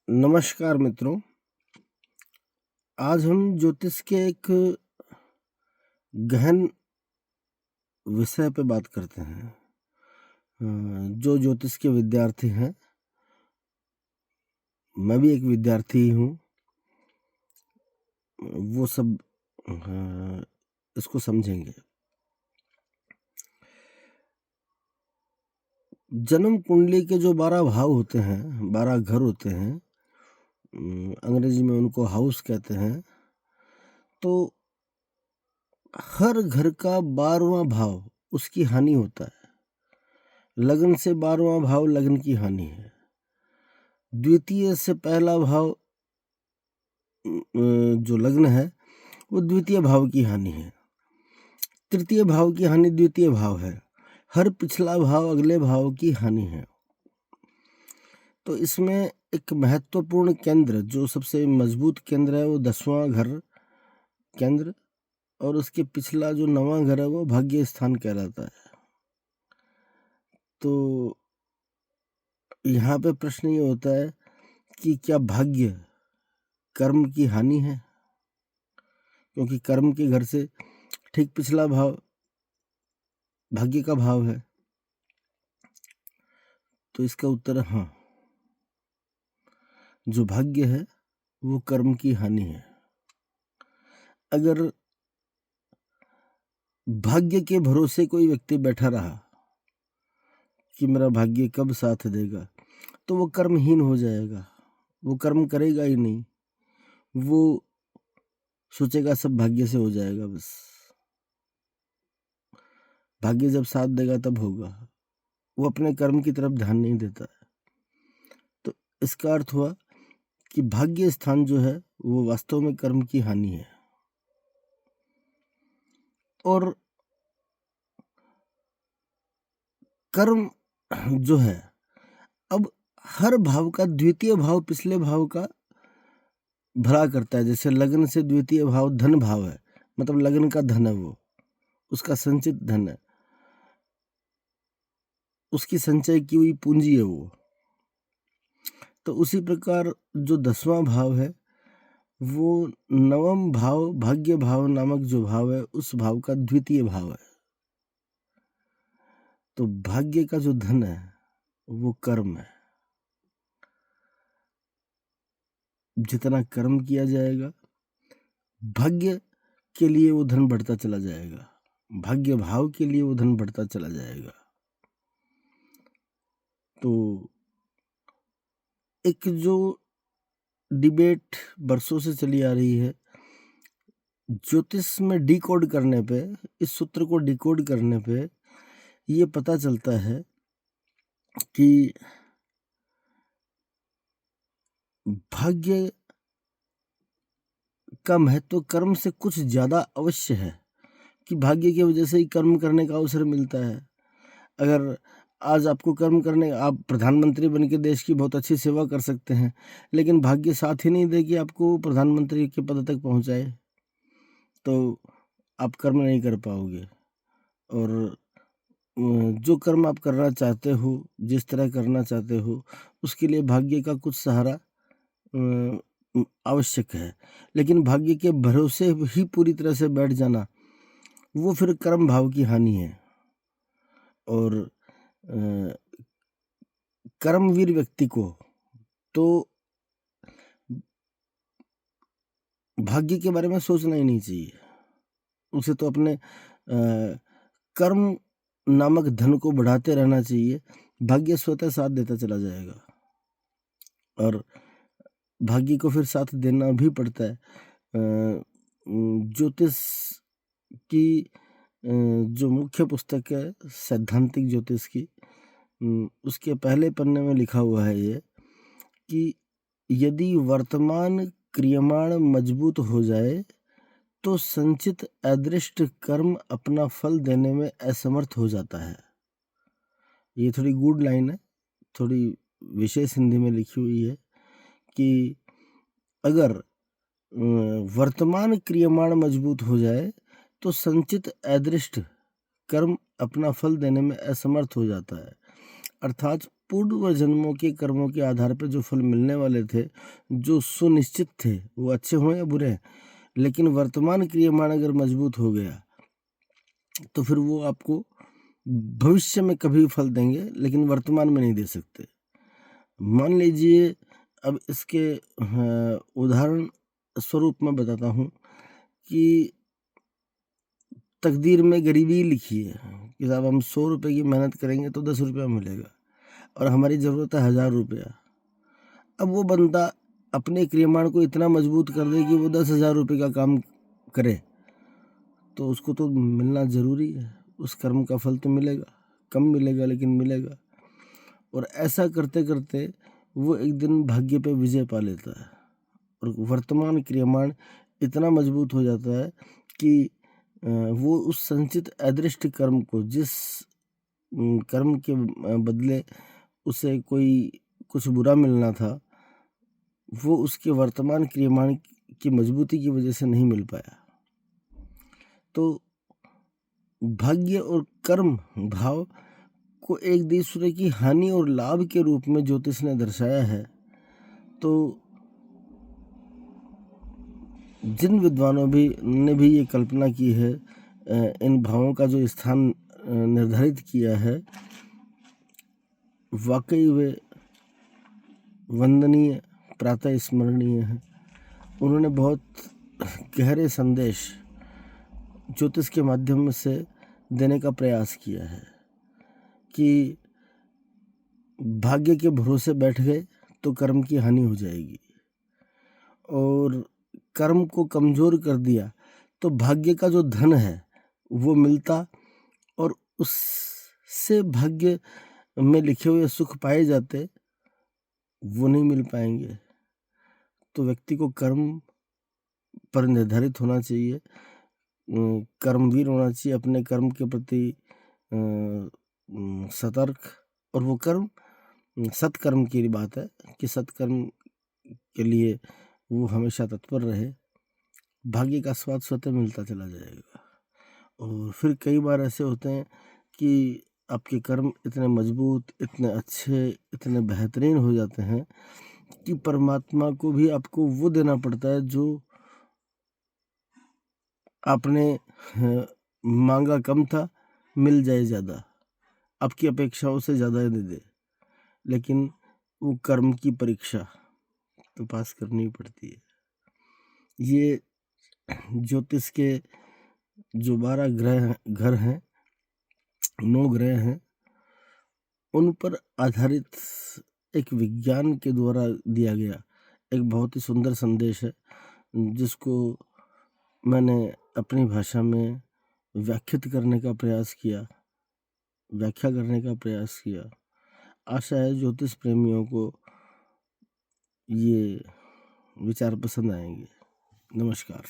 नमस्कार मित्रों। आज हम ज्योतिष के एक गहन विषय पे बात करते हैं। जो ज्योतिष के विद्यार्थी हैं, मैं भी एक विद्यार्थी ही हूँ, वो सब इसको समझेंगे। जन्म कुंडली के जो 12 भाव होते हैं, 12 घर होते हैं, अंग्रेजी में उनको हाउस कहते हैं। तो हर घर का 12वां भाव उसकी हानि होता है। लग्न से 12वां भाव लग्न की हानि है। द्वितीय से पहला भाव जो लग्न है वो द्वितीय भाव की हानि है। तृतीय भाव की हानि द्वितीय भाव है। हर पिछला भाव अगले भाव की हानि है। तो इसमें एक महत्वपूर्ण केंद्र, जो सबसे मजबूत केंद्र है, वो 10वां घर केंद्र, और उसके पिछला जो 9वां घर है वो भाग्य स्थान कहलाता है। तो यहाँ पे प्रश्न ये होता है कि क्या भाग्य कर्म की हानि है? क्योंकि कर्म के घर से ठीक पिछला भाव भाग्य का भाव है। तो इसका उत्तर है हाँ, जो भाग्य है वो कर्म की हानि है। अगर भाग्य के भरोसे कोई व्यक्ति बैठा रहा कि मेरा भाग्य कब साथ देगा, तो वो कर्महीन हो जाएगा। वो कर्म करेगा ही नहीं, वो सोचेगा सब भाग्य से हो जाएगा। बस भाग्य जब साथ देगा तब होगा। वो अपने कर्म की तरफ ध्यान नहीं देता है। तो इसका अर्थ हुआ कि भाग्य स्थान जो है वो वास्तव में कर्म की हानि है। और कर्म जो है, अब हर भाव का द्वितीय भाव पिछले भाव का भला करता है। जैसे लग्न से द्वितीय भाव धन भाव है, मतलब लग्न का धन है, वो उसका संचित धन है, उसकी संचय की हुई पूंजी है वो। तो उसी प्रकार जो 10वां भाव है वो 9वां भाव भाग्य भाव नामक जो भाव है, उस भाव का द्वितीय भाव है। तो भाग्य का जो धन है वो कर्म है। जितना कर्म किया जाएगा, भाग्य के लिए वो धन बढ़ता चला जाएगा, भाग्य भाव के लिए वो धन बढ़ता चला जाएगा। तो एक जो डिबेट बरसों से चली आ रही है, ज्योतिष में डिकोड करने पे, इस सूत्र को डिकोड करने पे ये पता चलता है कि भाग्य का महत्व कर्म से कुछ ज्यादा अवश्य है, कि भाग्य की वजह से ही कर्म करने का अवसर मिलता है। अगर आज आपको कर्म करने, आप प्रधानमंत्री बन के देश की बहुत अच्छी सेवा कर सकते हैं, लेकिन भाग्य साथ ही नहीं दे कि आपको प्रधानमंत्री के पद तक पहुंचाए, तो आप कर्म नहीं कर पाओगे। और जो कर्म आप करना चाहते हो, जिस तरह करना चाहते हो, उसके लिए भाग्य का कुछ सहारा आवश्यक है। लेकिन भाग्य के भरोसे ही पूरी तरह से बैठ जाना, वो फिर कर्म भाव की हानि है। और कर्मवीर व्यक्ति को तो भाग्य के बारे में सोचना ही नहीं चाहिए। उसे तो अपने कर्म नामक धन को बढ़ाते रहना चाहिए। भाग्य स्वतः साथ देता चला जाएगा, और भाग्य को फिर साथ देना भी पड़ता है। ज्योतिष की जो मुख्य पुस्तक है सैद्धांतिक ज्योतिष की, उसके पहले पन्ने में लिखा हुआ है ये कि यदि वर्तमान क्रियमाण मजबूत हो जाए तो संचित अदृष्ट कर्म अपना फल देने में असमर्थ हो जाता है। ये थोड़ी गुड लाइन है, थोड़ी विशेष हिंदी में लिखी हुई है कि अगर वर्तमान क्रियमाण मजबूत हो जाए तो संचित अदृष्ट कर्म अपना फल देने में असमर्थ हो जाता है। अर्थात पूर्व जन्मों के कर्मों के आधार पर जो फल मिलने वाले थे, जो सुनिश्चित थे, वो अच्छे हों या बुरे, लेकिन वर्तमान क्रियमाण अगर मजबूत हो गया तो फिर वो आपको भविष्य में कभी फल देंगे, लेकिन वर्तमान में नहीं दे सकते। मान लीजिए, अब इसके उदाहरण स्वरूप में बताता हूँ कि तकदीर में गरीबी लिखी है कि साहब हम 100 रुपये की मेहनत करेंगे तो 10 रुपया मिलेगा और हमारी ज़रूरत है 1000 रुपया। अब वो बंदा अपने क्रियमाण को इतना मजबूत कर दे कि वो 10,000 रुपये का काम करे, तो उसको तो मिलना ज़रूरी है। उस कर्म का फल तो मिलेगा, कम मिलेगा लेकिन मिलेगा। और ऐसा करते करते वो एक दिन भाग्य पे विजय पा लेता है और वर्तमान क्रियमाण इतना मजबूत हो जाता है कि वो उस संचित अदृष्ट कर्म को, जिस कर्म के बदले उसे कोई कुछ बुरा मिलना था, वो उसके वर्तमान क्रियमाण की मजबूती की वजह से नहीं मिल पाया। तो भाग्य और कर्म भाव को एक दूसरे की हानि और लाभ के रूप में ज्योतिष ने दर्शाया है। तो जिन विद्वानों ने भी ये कल्पना की है, इन भावों का जो स्थान निर्धारित किया है, वाकई वे वंदनीय, प्रातः स्मरणीय है। उन्होंने बहुत गहरे संदेश ज्योतिष के माध्यम से देने का प्रयास किया है कि भाग्य के भरोसे बैठ गए तो कर्म की हानि हो जाएगी, और कर्म को कमज़ोर कर दिया तो भाग्य का जो धन है वो मिलता, और उससे भाग्य में लिखे हुए सुख पाए जाते, वो नहीं मिल पाएंगे। तो व्यक्ति को कर्म पर निर्धारित होना चाहिए, कर्मवीर होना चाहिए, अपने कर्म के प्रति सतर्क। और वो कर्म सत्कर्म की बात है कि सत्कर्म के लिए वो हमेशा तत्पर रहे, भाग्य का स्वाद स्वतः मिलता चला जाएगा। और फिर कई बार ऐसे होते हैं कि आपके कर्म इतने मजबूत, इतने अच्छे, इतने बेहतरीन हो जाते हैं कि परमात्मा को भी आपको वो देना पड़ता है जो आपने मांगा कम था, मिल जाए ज़्यादा, आपकी अपेक्षाओं से ज़्यादा दे दे, लेकिन वो कर्म की परीक्षा तो पास करनी पड़ती है। ये ज्योतिष के जो 12 घर हैं, 9 ग्रह हैं, उन पर आधारित एक विज्ञान के द्वारा दिया गया एक बहुत ही सुंदर संदेश है, जिसको मैंने अपनी भाषा में व्याख्या करने का प्रयास किया। आशा है ज्योतिष प्रेमियों को ये विचार पसंद आएंगे। नमस्कार।